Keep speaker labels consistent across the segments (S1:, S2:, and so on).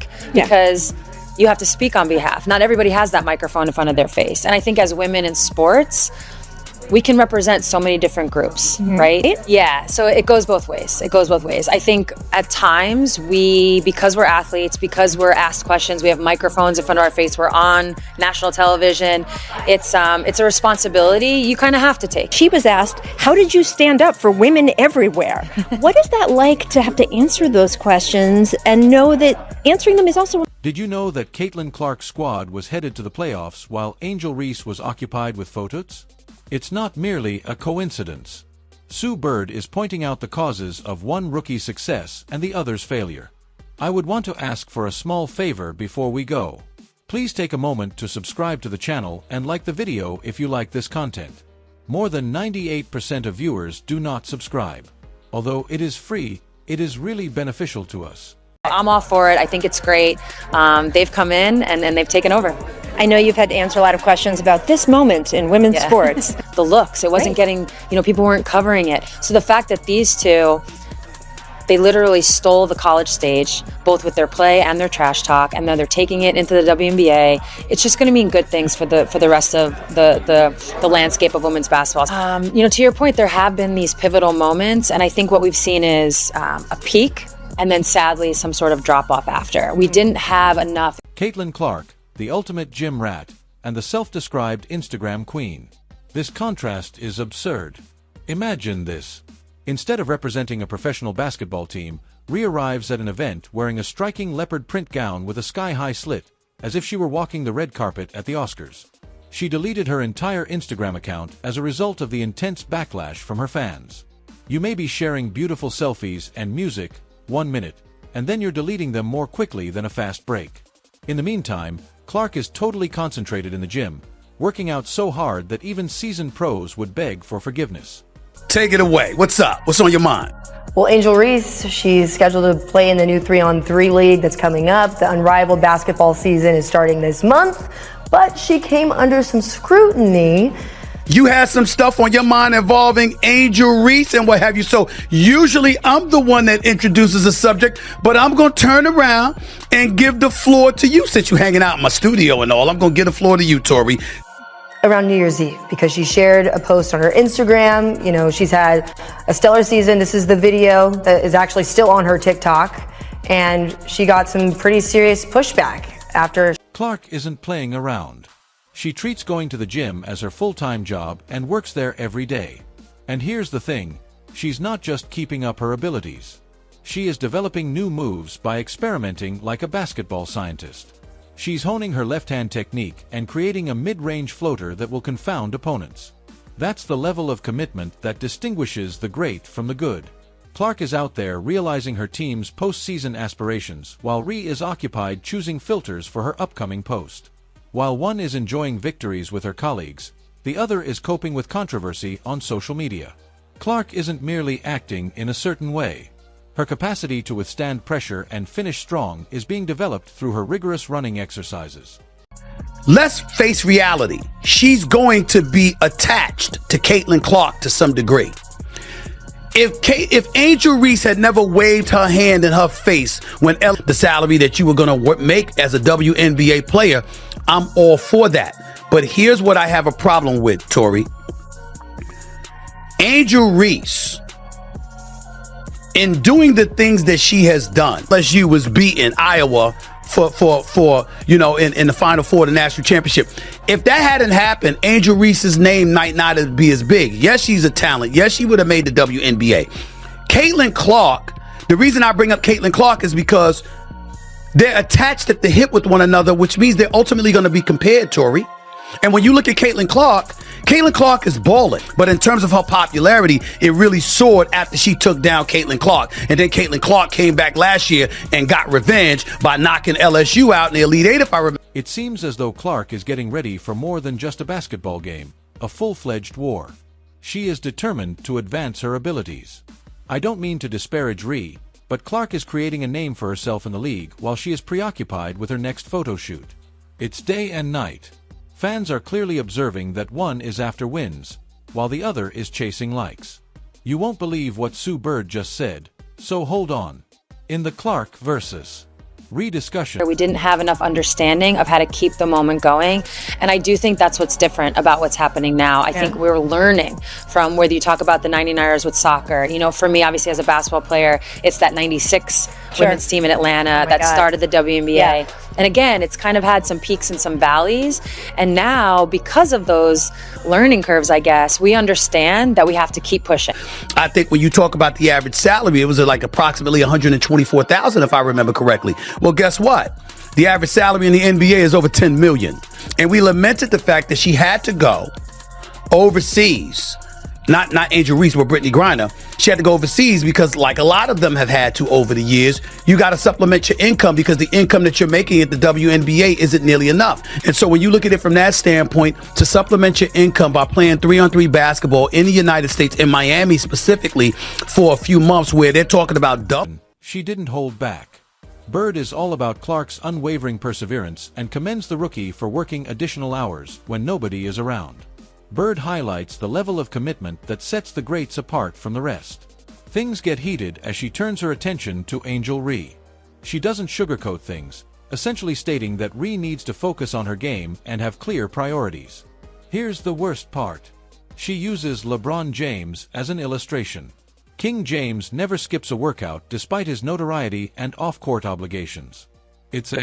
S1: work because you have to speak on behalf. Not everybody has that microphone in front of their face. And I think as women in sports, we can represent so many different groups, right? Yeah, so it goes both ways. It goes both ways. I think at times because we're athletes, because we're asked questions, we have microphones in front of our face, we're on national television, it's a responsibility you kind of have to take.
S2: She was asked, how did you stand up for women everywhere? What is that like to have to answer those questions and know that answering them is also...
S3: Did you know that Caitlin Clark's squad was headed to the playoffs while Angel Reese was occupied with photos? It's not merely a coincidence. Sue Bird is pointing out the causes of one rookie's success and the other's failure. I would want to ask for a small favor before we go. Please take a moment to subscribe to the channel and like the video if you like this content. More than 98% of viewers do not subscribe. Although it is free, it is really beneficial to us.
S1: I'm all for it. I think it's great. They've come in and they've taken over.
S2: I know you've had to answer a lot of questions about this moment in women's sports.
S1: The looks, it wasn't getting, people weren't covering it. So the fact that these two, they literally stole the college stage, both with their play and their trash talk, and then they're taking it into the WNBA. It's just going to mean good things for the rest of the landscape of women's basketball. To your point, there have been these pivotal moments, and I think what we've seen is a peak, and then sadly some sort of drop off after. We didn't have enough.
S3: Caitlin Clark, the ultimate gym rat, and the self-described Instagram queen. This contrast is absurd. Imagine this. Instead of representing a professional basketball team, Rhea arrives at an event wearing a striking leopard print gown with a sky-high slit, as if she were walking the red carpet at the Oscars. She deleted her entire Instagram account as a result of the intense backlash from her fans. You may be sharing beautiful selfies and music 1 minute, and then you're deleting them more quickly than a fast break. In the meantime, Clark is totally concentrated in the gym, working out so hard that even seasoned pros would beg for forgiveness.
S4: Take it away. What's up? What's on your mind?
S5: Well, Angel Reese, she's scheduled to play in the new 3-on-3 league that's coming up. The unrivaled basketball season is starting this month, but she came under some scrutiny.
S4: You had some stuff on your mind involving Angel Reese and what have you. So usually I'm the one that introduces a subject, but I'm going to turn around and give the floor to you since you're hanging out in my studio and all. I'm going to give the floor to you, Tori.
S5: Around New Year's Eve, because she shared a post on her Instagram. She's had a stellar season. This is the video that is actually still on her TikTok, and she got some pretty serious pushback after.
S3: Clark isn't playing around. She treats going to the gym as her full-time job and works there every day. And here's the thing, she's not just keeping up her abilities. She is developing new moves by experimenting like a basketball scientist. She's honing her left-hand technique and creating a mid-range floater that will confound opponents. That's the level of commitment that distinguishes the great from the good. Clark is out there realizing her team's postseason aspirations, while Rhea is occupied choosing filters for her upcoming post. While one is enjoying victories with her colleagues, the other is coping with controversy on social media. Clark isn't merely acting in a certain way. Her capacity to withstand pressure and finish strong is being developed through her rigorous running exercises.
S4: Let's face reality. She's going to be attached to Caitlin Clark to some degree. If Angel Reese had never waved her hand in her face when the salary that you were going to make as a WNBA player, I'm all for that. But here's what I have a problem with, Tori. Angel Reese, in doing the things that she has done, LSU was beating Iowa for in the Final Four of the national championship. If that hadn't happened, Angel Reese's name might not be as big. Yes, she's a talent. Yes, she would have made the WNBA. Caitlin Clark, the reason I bring up Caitlin Clark is because they're attached at the hip with one another, which means they're ultimately going to be compared, Tori. And when you look at Caitlin Clark is balling. But in terms of her popularity, it really soared after she took down Caitlin Clark. And then Caitlin Clark came back last year and got revenge by knocking LSU out in the Elite Eight, if I remember.
S3: It seems as though Clark is getting ready for more than just a basketball game, a full-fledged war. She is determined to advance her abilities. I don't mean to disparage Rhea, but Clark is creating a name for herself in the league while she is preoccupied with her next photo shoot. It's day and night. Fans are clearly observing that one is after wins, while the other is chasing likes. You won't believe what Sue Bird just said, so hold on. In the Clark versus Rediscussion.
S1: We didn't have enough understanding of how to keep the moment going. And I do think that's what's different about what's happening now. I think we're learning from whether you talk about the 99ers with soccer. You know, for me, obviously, as a basketball player, it's that 96 women's team in Atlanta that started the WNBA.
S2: Yeah.
S1: And again, it's kind of had some peaks and some valleys. And now, because of those learning curves, I guess, we understand that we have to keep pushing.
S4: I think when you talk about the average salary, it was like approximately $124,000, if I remember correctly. Well, guess what? The average salary in the NBA is over $10 million. And we lamented the fact that she had to go overseas. Not Angel Reese, but Brittany Griner. She had to go overseas because, like a lot of them have had to over the years, you got to supplement your income because the income that you're making at the WNBA isn't nearly enough. And so when you look at it from that standpoint, to supplement your income by playing 3-on-3 basketball in the United States, in Miami specifically, for a few months where they're talking about
S3: She didn't hold back. Bird is all about Clark's unwavering perseverance and commends the rookie for working additional hours when nobody is around. Bird highlights the level of commitment that sets the greats apart from the rest. Things get heated as she turns her attention to Angel Reese. She doesn't sugarcoat things, essentially stating that Reese needs to focus on her game and have clear priorities. Here's the worst part. She uses LeBron James as an illustration. King James never skips a workout despite his notoriety and off-court obligations. It's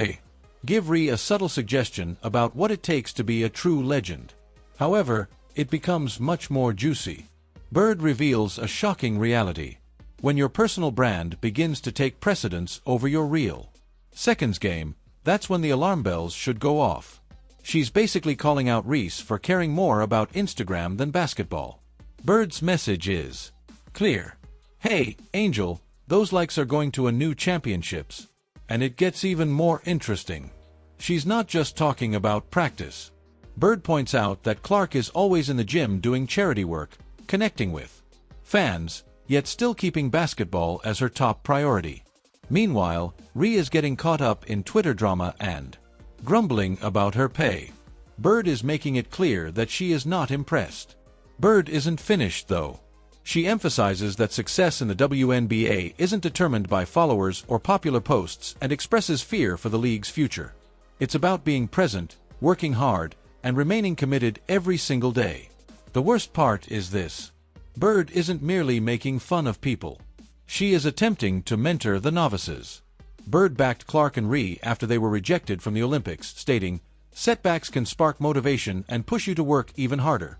S3: give Reese a subtle suggestion about what it takes to be a true legend. However, it becomes much more juicy. Bird reveals a shocking reality. When your personal brand begins to take precedence over your real seconds game, that's when the alarm bells should go off. She's basically calling out Reese for caring more about Instagram than basketball. Bird's message is clear. Hey, Angel, those likes are going to a new championships. And it gets even more interesting. She's not just talking about practice. Bird points out that Clark is always in the gym doing charity work, connecting with fans, yet still keeping basketball as her top priority. Meanwhile, Reese is getting caught up in Twitter drama and grumbling about her pay. Bird is making it clear that she is not impressed. Bird isn't finished, though. She emphasizes that success in the WNBA isn't determined by followers or popular posts and expresses fear for the league's future. It's about being present, working hard, and remaining committed every single day. The worst part is this. Bird isn't merely making fun of people. She is attempting to mentor the novices. Bird backed Clark and Reese after they were rejected from the Olympics, stating, "Setbacks can spark motivation and push you to work even harder."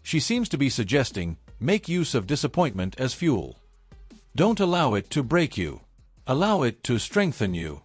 S3: She seems to be suggesting, make use of disappointment as fuel. Don't allow it to break you. Allow it to strengthen you.